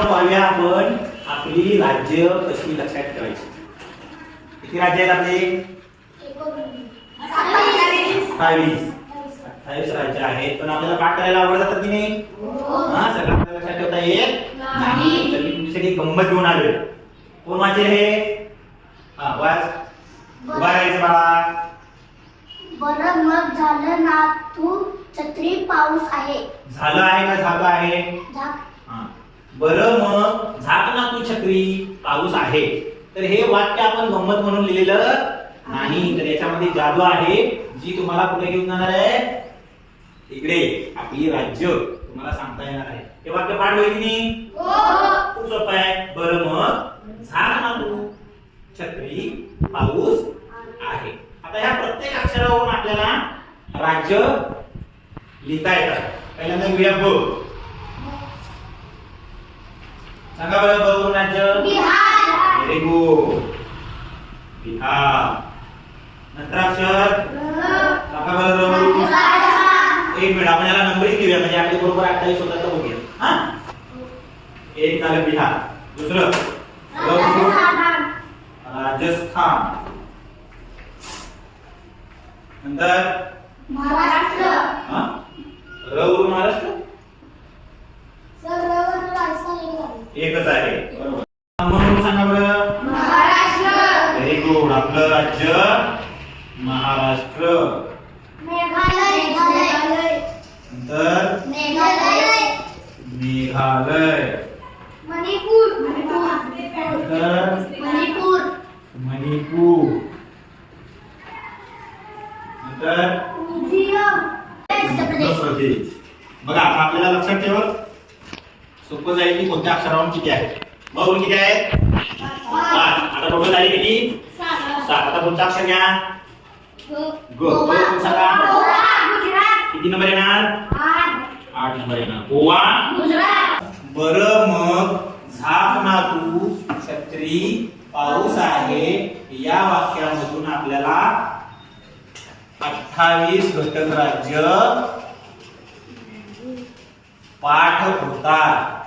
पाहूया आपण आपली राज्य कशी लक्षात ठेवायची. किती राज्य आहेत आपले? 28 राज्य आहेत. पण आपल्याला पाठ करायला आवडतात की नाही? सगळं लक्षात ठेवता येत नाही. तर मी तुमच्यासाठी गंमत घेऊन आलोय. कोण वाचेल हे? वाच. उभा राहायचं बाळा. बरं मग झालं ना तू छत्री पाऊस आहे. झालं आहे का झालं आहे? बरं मग झाक ना तू छत्री पाऊस आहे. तर हे वाक्य आपण गंमत म्हणून लिहिलेलं नाही. तर याच्यामध्ये जादू आहे जी तुम्हाला कुठे घेऊन जाणार आहे? इकडे आपली राज्य तुम्हाला सांगता येणार आहे. हे वाक्य पाठ होईल की नाही? खूप सोपं आहे. बरं मग झाक ना तू छत्री पाऊस आहे. आता ह्या प्रत्येक अक्षरावरून आपल्याला राज्य लिहिता येतात. पहिल्यांदा घेऊया ब. सांगा बरं ब वरून राज्य. बिहार. Very good. बिहार. नंतर अक्षर सांगा बरं र वरून. एक मिनिट आपण याला नंबरिंग देऊया म्हणजे आपले बरोबर 28 होतात तर बघूया. हा एक झालं बिहार. दुसरं र वरून राजस्थान. नंतर महाराष्ट्र. र वरून महाराष्ट्र एकच आहे. बरोबर. म्हणून सांगा बरं. महाराष्ट्र. Very good. आपलं राज्य महाराष्ट्र. मेघालय. नंतर मेघालय. मणिपूर. नंतर मणिपूर. नंतर उत्तर प्रदेश. बघा आता आपल्याला लक्षात ठेवा सोपं जाईल की कोणत्या अक्षरावरून किती आहे. बघून किती आहे? 5. आता टोटल झाली किती? 7. आता पुढचा अक्षर घ्या. ग. सांगा किती नंबर येणार? 8 नंबर येणार. गोवा. बरं मग झाक ना तू छत्री पाऊस आहे या वाक्यामधून आपल्याला 28 घटक राज्य पाठ होतात.